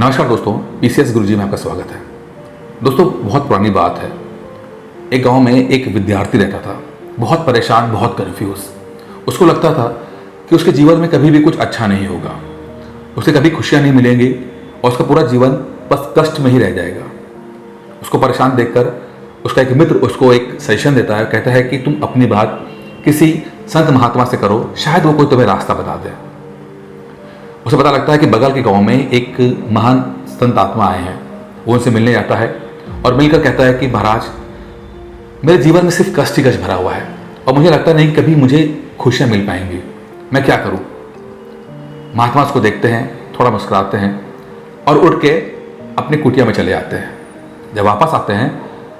नमस्कार दोस्तों, पीसीएस गुरुजी में आपका स्वागत है। दोस्तों, बहुत पुरानी बात है। एक गांव में एक विद्यार्थी रहता था, बहुत परेशान, बहुत कन्फ्यूज। उसको लगता था कि उसके जीवन में कभी भी कुछ अच्छा नहीं होगा, उसे कभी खुशियां नहीं मिलेंगी और उसका पूरा जीवन बस कष्ट में ही रह जाएगा। उसको परेशान देखकर उसका एक मित्र उसको एक सजेशन देता है, कहता है कि तुम अपनी बात किसी संत महात्मा से करो, शायद वो कोई तुम्हें रास्ता बता दे। उसे पता लगता है कि बगल के गांव में एक महान संत आत्मा आए हैं। वो उनसे मिलने जाता है और मिलकर कहता है कि महाराज, मेरे जीवन में सिर्फ कष्ट ही कष्ट भरा हुआ है और मुझे लगता नहीं कभी मुझे खुशियां मिल पाएंगी, मैं क्या करूं। महात्मा उसको देखते हैं, थोड़ा मुस्कुराते हैं और उठ के अपनी कुटिया में चले जाते हैं। जब वापस आते हैं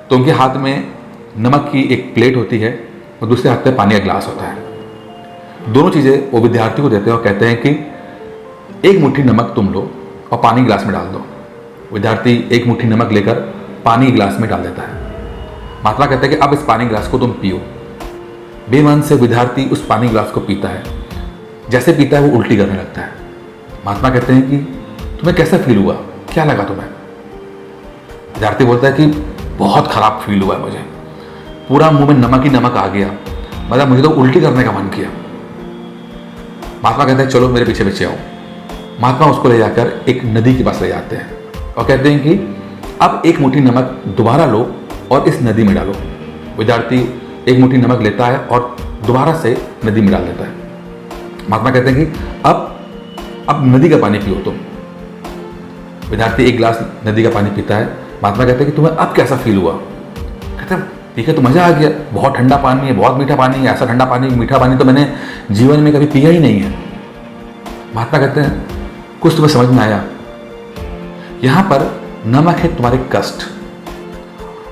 तो उनके हाथ में नमक की एक प्लेट होती है और दूसरे हाथ में पानी का गिलास होता है। दोनों चीज़ें वो विद्यार्थी को देते हैं और कहते हैं कि एक मुट्ठी नमक तुम लो और पानी गिलास में डाल दो। विद्यार्थी एक मुट्ठी नमक लेकर पानी गिलास में डाल देता है। महात्मा कहते हैं कि अब इस पानी गिलास को तुम पियो। बेमन से विद्यार्थी उस पानी गिलास को पीता है। जैसे पीता है वो उल्टी करने लगता है। महात्मा कहते हैं कि तुम्हें कैसा फील हुआ, क्या लगा तुम्हें। विद्यार्थी बोलता है कि बहुत खराब फील हुआ है मुझे, पूरा मुंह में नमक ही नमक आ गया, मतलब मुझे तो उल्टी करने का मन किया। महात्मा कहते हैं चलो मेरे पीछे पीछे आओ। महात्मा उसको ले जाकर एक नदी के पास ले जाते हैं और कहते हैं कि अब एक मुट्ठी नमक दोबारा लो और इस नदी में डालो। विद्यार्थी एक मुट्ठी नमक लेता है और दोबारा से नदी में डाल देता है। महात्मा कहते हैं कि अब नदी का पानी पियो तुम। विद्यार्थी एक गिलास नदी का पानी पीता है। महात्मा कहते हैं कि तुम्हें अब कैसा फील हुआ। कहते हैं ठीक है, तो मजा आ गया, बहुत ठंडा पानी है, बहुत मीठा पानी है, ऐसा ठंडा पानी मीठा पानी तो मैंने जीवन में कभी पिया ही नहीं है। महात्मा कहते हैं कुछ तुम्हें समझ में आया, यहां पर नमक है तुम्हारे कष्ट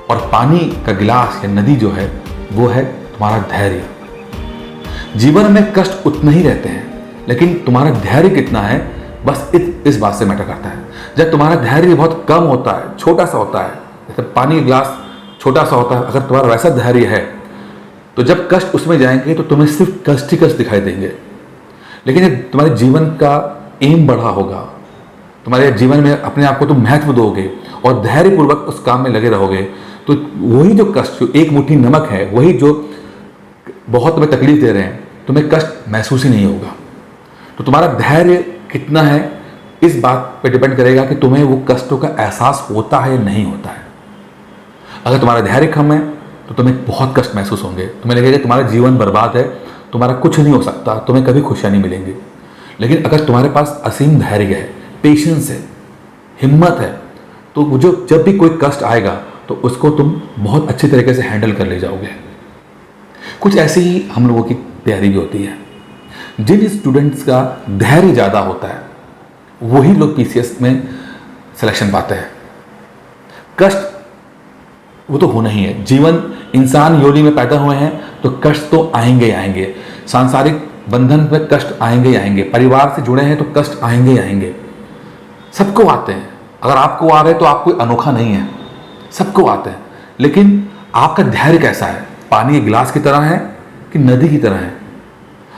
और पानी का गिलास या नदी जो है वो है तुम्हारा धैर्य। जीवन में कष्ट उतने ही रहते हैं, लेकिन तुम्हारा धैर्य कितना है बस इस बात से मैटर करता है। जब तुम्हारा धैर्य बहुत कम होता है, छोटा सा होता है, जैसे पानी का गिलास छोटा सा होता है, अगर तुम्हारा वैसा धैर्य है तो जब कष्ट उसमें जाएंगे तो तुम्हें सिर्फ कष्ट ही कष्ट दिखाई देंगे। लेकिन जब तुम्हारे जीवन का एम बढ़ा होगा, तुम्हारे जीवन में अपने आप को तुम महत्व दोगे और धैर्यपूर्वक उस काम में लगे रहोगे, तो वही जो कष्ट, जो एक मुट्ठी नमक है, वही जो बहुत तुम्हें तकलीफ दे रहे हैं, तुम्हें कष्ट महसूस ही नहीं होगा। तो तुम्हारा धैर्य कितना है इस बात पे डिपेंड करेगा कि तुम्हें वो कष्टों का एहसास होता है या नहीं होता है। अगर तुम्हारा धैर्य कम है तो तुम्हें बहुत कष्ट महसूस होंगे, तुम्हें लगेगा तुम्हारा जीवन बर्बाद है, तुम्हारा कुछ नहीं हो सकता, तुम्हें कभी खुशियां नहीं मिलेंगी। लेकिन अगर तुम्हारे पास असीम धैर्य है, पेशेंस है, हिम्मत है, तो जो जब भी कोई कष्ट आएगा तो उसको तुम बहुत अच्छी तरीके से हैंडल कर ले जाओगे। कुछ ऐसी ही हम लोगों की तैयारी भी होती है। जिन स्टूडेंट्स का धैर्य ज़्यादा होता है वही लोग पीसीएस में सिलेक्शन पाते हैं। कष्ट वो तो होना ही है, जीवन इंसान योनि में पैदा हुए हैं तो कष्ट तो आएंगे ही आएंगे। सांसारिक बंधन पे कष्ट आएंगे ही आएंगे, परिवार से जुड़े हैं तो कष्ट आएंगे ही आएंगे, सबको आते हैं। अगर आपको आ रहे तो आप कोई अनोखा नहीं है, सबको आते हैं। लेकिन आपका धैर्य कैसा है, पानी एक गिलास की तरह है कि नदी की तरह है।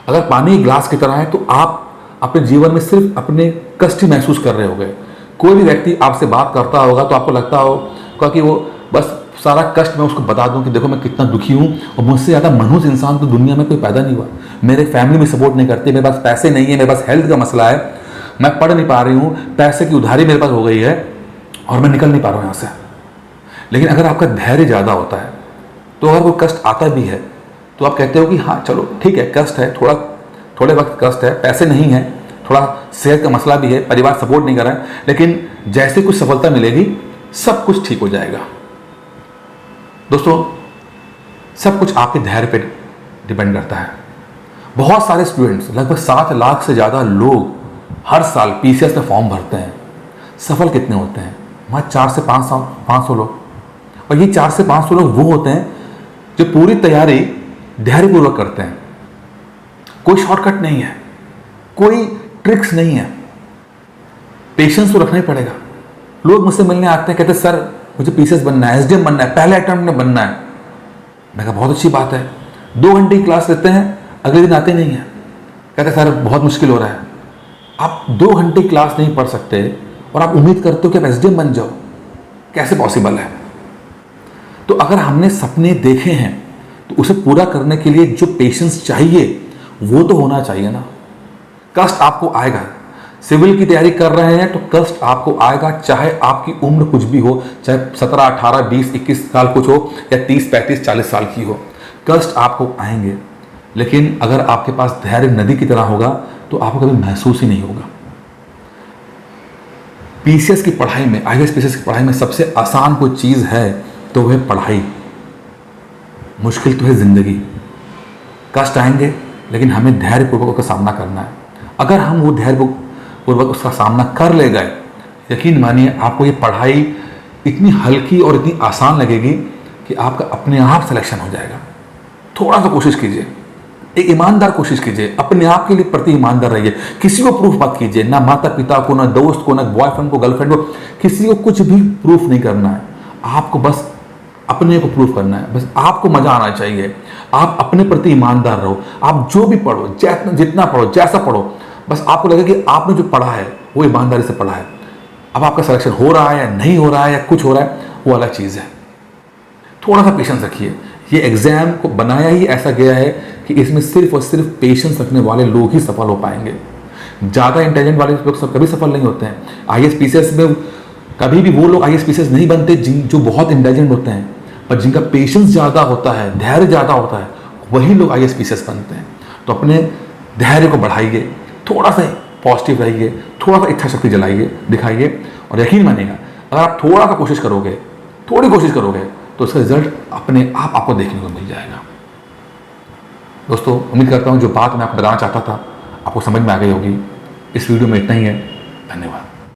अगर पानी एक गिलास की तरह है तो आप अपने जीवन में सिर्फ अपने कष्ट ही महसूस कर रहे होंगे। कोई भी व्यक्ति आपसे बात करता होगा तो आपको लगता होगा कि वो बस सारा कष्ट मैं उसको बता दूं कि देखो मैं कितना दुखी हूं और मुझसे ज़्यादा मनहूस इंसान तो दुनिया में कोई पैदा नहीं हुआ। मेरे फैमिली में सपोर्ट नहीं करती, मेरे पास पैसे नहीं है, मेरे पास हेल्थ का मसला है, मैं पढ़ नहीं पा रही हूँ, पैसे की उधारी मेरे पास हो गई है और मैं निकल नहीं पा रहा हूँ यहाँ से। लेकिन अगर आपका धैर्य ज़्यादा होता है तो अगर कोई कष्ट आता भी है तो आप कहते हो कि हाँ चलो ठीक है, कष्ट है, थोड़े वक्त कष्ट है, पैसे नहीं है, थोड़ा सेहत का मसला भी है, परिवार सपोर्ट नहीं कर रहा है, लेकिन जैसे कुछ सफलता मिलेगी सब कुछ ठीक हो जाएगा। दोस्तों, सब कुछ आपके धैर्य पे डिपेंड करता है। बहुत सारे स्टूडेंट्स, लगभग 7 लाख से ज़्यादा लोग हर साल पीसीएस में फॉर्म भरते हैं। सफल कितने होते हैं? वहाँ 4 से 500 लोग। और ये 4 से 500 लोग वो होते हैं जो पूरी तैयारी धैर्यपूर्वक करते हैं। कोई शॉर्टकट नहीं है, कोई ट्रिक्स नहीं है, पेशेंस तो रखना ही पड़ेगा। लोग मुझसे मिलने आते हैं, कहते सर मुझे पीसीएस बनना है, एसडीएम बनना है, पहले अटेम्प्ट में बनना है। मैं कहा बहुत अच्छी बात है। 2 घंटे की क्लास लेते हैं, अगले दिन आते नहीं है, कहते सर बहुत मुश्किल हो रहा है। आप 2 घंटे क्लास नहीं पढ़ सकते और आप उम्मीद करते हो कि आप एसडीएम बन जाओ, कैसे पॉसिबल है? तो अगर हमने सपने देखे हैं तो उसे पूरा करने के लिए जो पेशेंस चाहिए वो तो होना चाहिए ना। कष्ट आपको आएगा, सिविल की तैयारी कर रहे हैं तो कष्ट आपको आएगा, चाहे आपकी उम्र कुछ भी हो, चाहे 17, 18, 20, 21 साल कुछ हो या 30, 35, 40 साल की हो, कष्ट आपको आएंगे। लेकिन अगर आपके पास धैर्य नदी की तरह होगा तो आपको कभी महसूस ही नहीं होगा। पीसीएस की पढ़ाई में, आईएएस पीसीएस की पढ़ाई में सबसे आसान कोई चीज़ है तो वह पढ़ाई, मुश्किल तो है जिंदगी। कष्ट आएंगे लेकिन हमें धैर्यपूर्वक उसका सामना करना है। अगर हम वो धैर्यपूर्वक उसका सामना कर ले गए, यकीन मानिए आपको ये पढ़ाई इतनी हल्की और इतनी आसान लगेगी कि आपका अपने आप सिलेक्शन हो जाएगा। थोड़ा सा कोशिश कीजिए, एक ईमानदार कोशिश कीजिए, अपने आप के लिए प्रति ईमानदार रहिए, किसी को प्रूफ मत कीजिए, ना माता पिता को, ना दोस्त को, ना बॉयफ्रेंड को, गर्लफ्रेंड को, किसी को कुछ भी प्रूफ नहीं करना है। आपको बस अपने को प्रूफ करना है, बस आपको मजा आना चाहिए। आप अपने प्रति ईमानदार रहो, आप जो भी पढ़ो, जितना पढ़ो, जैसा पढ़ो, बस आपको लगे कि आपने जो पढ़ा है वो ईमानदारी से पढ़ा है। अब आपका सिलेक्शन हो रहा है या नहीं हो रहा है या कुछ हो रहा है, वो अलग चीज़ है। थोड़ा सा पेशेंस रखिए। ये एग्जाम को बनाया ही ऐसा गया है कि इसमें सिर्फ और सिर्फ पेशेंस रखने वाले लोग ही सफल हो पाएंगे। ज़्यादा इंटेलिजेंट वाले लोग कभी सफल नहीं होते हैं। आईएएस पीसीएस में कभी भी वो लोग आईएएस पीसीएस नहीं बनते जो बहुत इंटेलिजेंट होते हैं, पर जिनका पेशेंस ज़्यादा होता है, धैर्य ज़्यादा होता है, वही लोग आईएएस पीसीएस बनते हैं। तो अपने धैर्य को बढ़ाइए, थोड़ा सा पॉजिटिव रहिए, थोड़ा सा इच्छा शक्ति जलाइए, दिखाइए, और यकीन मानिएगा अगर आप थोड़ा सा कोशिश करोगे, थोड़ी कोशिश करोगे, तो उसका रिजल्ट अपने आप आपको देखने को मिल जाएगा। दोस्तों, उम्मीद करता हूँ जो बात मैं आपको बताना चाहता था आपको समझ में आ गई होगी। इस वीडियो में इतना ही है। धन्यवाद।